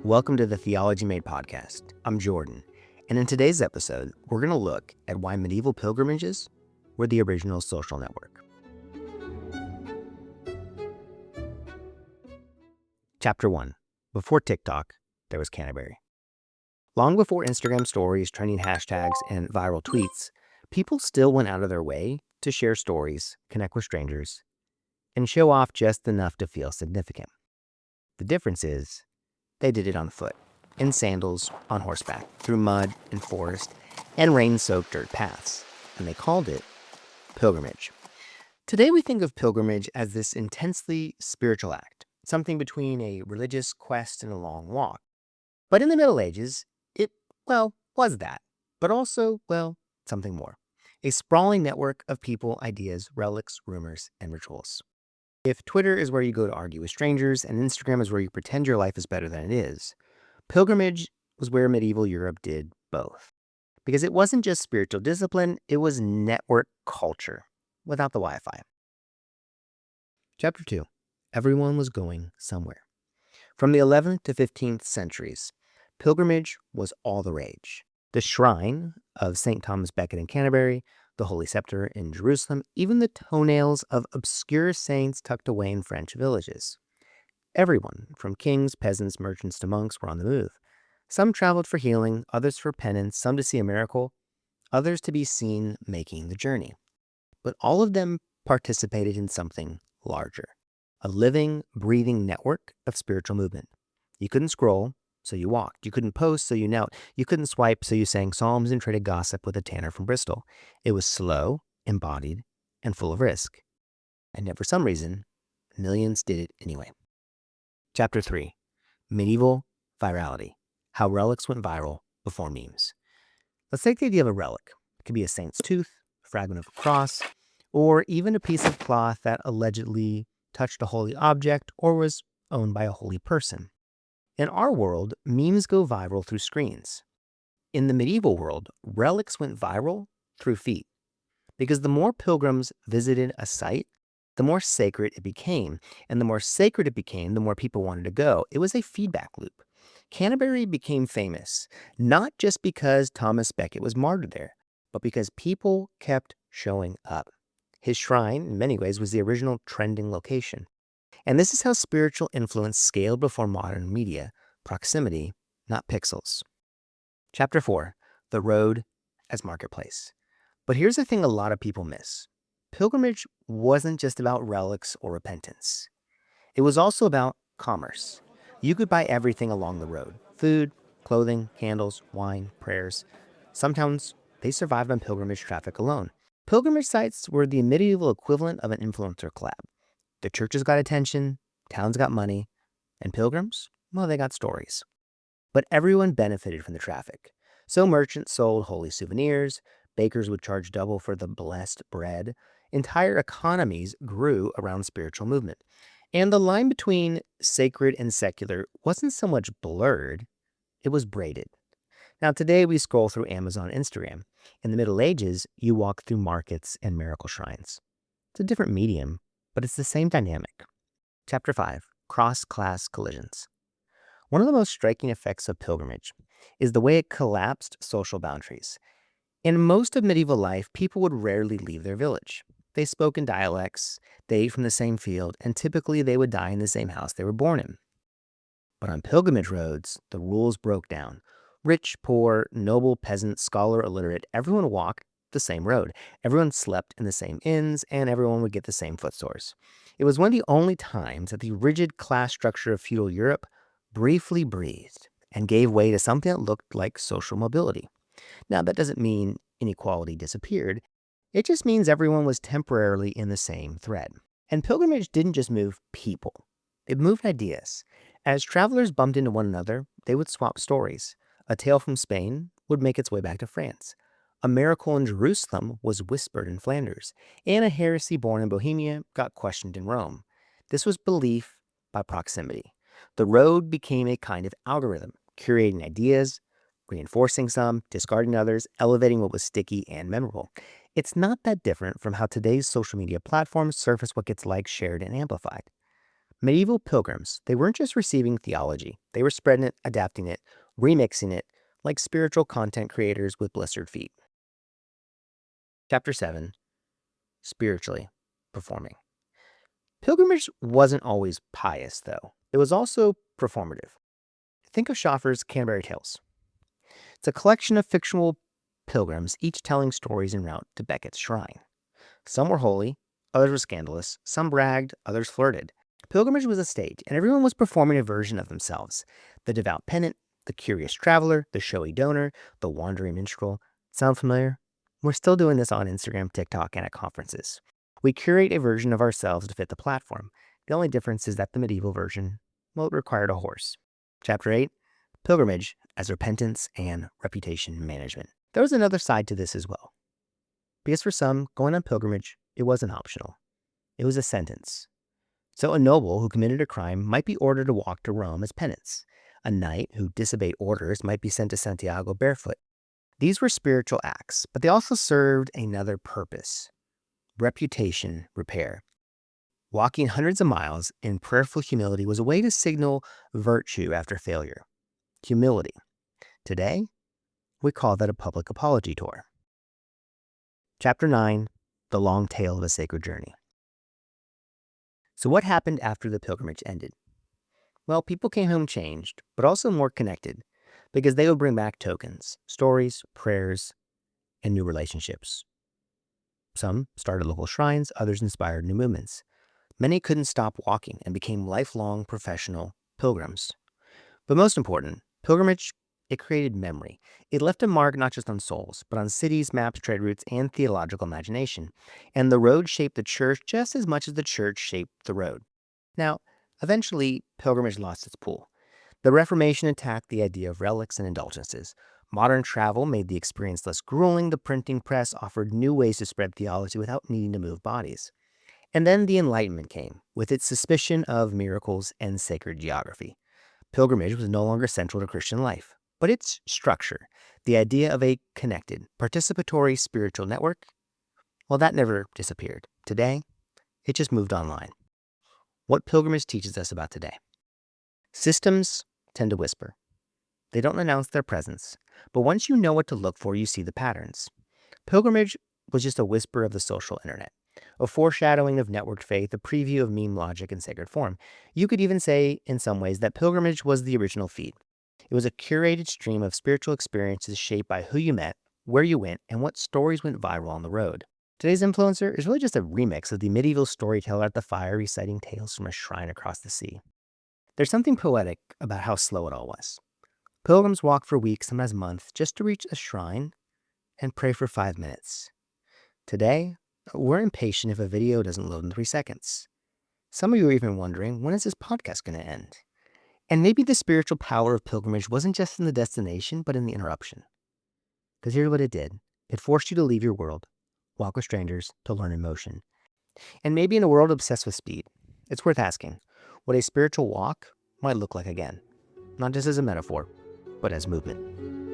Welcome to the Theology Made podcast. I'm Jordan, and in today's episode, we're going to look at why medieval pilgrimages were the original social network. Chapter 1. Before TikTok, there was Canterbury. Long before Instagram stories, trending hashtags, and viral tweets, people still went out of their way to share stories, connect with strangers, and show off just enough to feel significant. The difference is, they did it on foot, in sandals, on horseback, through mud and forest, and rain-soaked dirt paths, and they called it pilgrimage. Today we think of pilgrimage as this intensely spiritual act, something between a religious quest and a long walk. But in the Middle Ages, it, was that, but also, something more. A sprawling network of people, ideas, relics, rumors, and rituals. If Twitter is where you go to argue with strangers and Instagram is where you pretend your life is better than it is, pilgrimage was where medieval Europe did both. Because it wasn't just spiritual discipline, it was network culture without the Wi-Fi. Chapter 2. Everyone was going somewhere. From the 11th to 15th centuries, pilgrimage was all the rage. The shrine of St. Thomas Becket in Canterbury, the Holy Sepulchre in Jerusalem, even the toenails of obscure saints tucked away in French villages. Everyone, from kings, peasants, merchants to monks, were on the move. Some traveled for healing, others for penance, some to see a miracle, others to be seen making the journey. But all of them participated in something larger, a living, breathing network of spiritual movement. You couldn't scroll, so you walked. You couldn't post, so you knelt. You couldn't swipe, so you sang psalms and traded gossip with a tanner from Bristol. It was slow, embodied, and full of risk. And yet, for some reason, millions did it anyway. Chapter 3. Medieval virality. How relics went viral before memes. Let's take the idea of a relic. It could be a saint's tooth, a fragment of a cross, or even a piece of cloth that allegedly touched a holy object or was owned by a holy person. In our world, memes go viral through screens. In the medieval world, relics went viral through feet. Because the more pilgrims visited a site, the more sacred it became. And the more sacred it became, the more people wanted to go. It was a feedback loop. Canterbury became famous, not just because Thomas Becket was martyred there, but because people kept showing up. His shrine, in many ways, was the original trending location. And this is how spiritual influence scaled before modern media. Proximity, not pixels. Chapter 4. The Road as Marketplace. But here's the thing a lot of people miss. Pilgrimage wasn't just about relics or repentance. It was also about commerce. You could buy everything along the road. Food, clothing, candles, wine, prayers. Some towns, they survived on pilgrimage traffic alone. Pilgrimage sites were the medieval equivalent of an influencer collab. The churches got attention, towns got money, and pilgrims, they got stories. But everyone benefited from the traffic. So merchants sold holy souvenirs, bakers would charge double for the blessed bread. Entire economies grew around spiritual movement. And the line between sacred and secular wasn't so much blurred, it was braided. Now today we scroll through Amazon and Instagram. In the Middle Ages, you walk through markets and miracle shrines. It's a different medium, but it's the same dynamic. Chapter 5. Cross-class collisions. One of the most striking effects of pilgrimage is the way it collapsed social boundaries. In most of medieval life, people would rarely leave their village. They spoke in dialects, they ate from the same field, and typically they would die in the same house they were born in. But on pilgrimage roads, the rules broke down. Rich, poor, noble, peasant, scholar, illiterate, everyone walked the same road. Everyone slept in the same inns, and everyone would get the same foot sores. It was one of the only times that the rigid class structure of feudal Europe briefly breathed and gave way to something that looked like social mobility. Now, that doesn't mean inequality disappeared. It just means everyone was temporarily in the same thread. And pilgrimage didn't just move people. It moved ideas. As travelers bumped into one another, they would swap stories. A tale from Spain would make its way back to France. A miracle in Jerusalem was whispered in Flanders, and a heresy born in Bohemia got questioned in Rome. This was belief by proximity. The road became a kind of algorithm, curating ideas, reinforcing some, discarding others, elevating what was sticky and memorable. It's not that different from how today's social media platforms surface what gets liked, shared, and amplified. Medieval pilgrims, they weren't just receiving theology, they were spreading it, adapting it, remixing it, like spiritual content creators with blistered feet. Chapter 7, Spiritually Performing. Pilgrimage wasn't always pious, though. It was also performative. Think of Schoffer's Canterbury Tales. It's a collection of fictional pilgrims, each telling stories en route to Becket's shrine. Some were holy, others were scandalous, some bragged, others flirted. Pilgrimage was a stage, and everyone was performing a version of themselves. The devout penitent, the curious traveler, the showy donor, the wandering minstrel. Sound familiar? We're still doing this on Instagram, TikTok, and at conferences. We curate a version of ourselves to fit the platform. The only difference is that the medieval version, well, it required a horse. Chapter 8, Pilgrimage as Repentance and Reputation Management. There was another side to this as well. Because for some, going on pilgrimage, it wasn't optional. It was a sentence. So a noble who committed a crime might be ordered to walk to Rome as penance. A knight who disobeyed orders might be sent to Santiago barefoot. These were spiritual acts, but they also served another purpose: reputation repair. Walking hundreds of miles in prayerful humility was a way to signal virtue after failure. Humility. Today, we call that a public apology tour. Chapter 9, The Long Tale of a Sacred Journey. So what happened after the pilgrimage ended? Well, people came home changed, but also more connected, because they would bring back tokens, stories, prayers, and new relationships. Some started local shrines, others inspired new movements. Many couldn't stop walking and became lifelong professional pilgrims. But most important, pilgrimage, it created memory. It left a mark not just on souls, but on cities, maps, trade routes, and theological imagination. And the road shaped the church just as much as the church shaped the road. Now, eventually, pilgrimage lost its pull. The Reformation attacked the idea of relics and indulgences. Modern travel made the experience less grueling. The printing press offered new ways to spread theology without needing to move bodies. And then the Enlightenment came, with its suspicion of miracles and sacred geography. Pilgrimage was no longer central to Christian life, but its structure, the idea of a connected, participatory spiritual network, well, that never disappeared. Today, it just moved online. What pilgrimage teaches us about today? Systems tend to whisper. They don't announce their presence, but once you know what to look for, you see the patterns. Pilgrimage was just a whisper of the social internet, a foreshadowing of networked faith, a preview of meme logic and sacred form. You could even say, in some ways, that pilgrimage was the original feed. It was a curated stream of spiritual experiences shaped by who you met, where you went, and what stories went viral on the road. Today's influencer is really just a remix of the medieval storyteller at the fire reciting tales from a shrine across the sea. There's something poetic about how slow it all was. Pilgrims walked for weeks, sometimes months, just to reach a shrine and pray for 5 minutes. Today, we're impatient if a video doesn't load in 3 seconds. Some of you are even wondering, when is this podcast going to end? And maybe the spiritual power of pilgrimage wasn't just in the destination, but in the interruption. Because here's what it did. It forced you to leave your world, walk with strangers, to learn in motion. And maybe in a world obsessed with speed, it's worth asking what a spiritual walk might look like again. Not just as a metaphor, but as movement.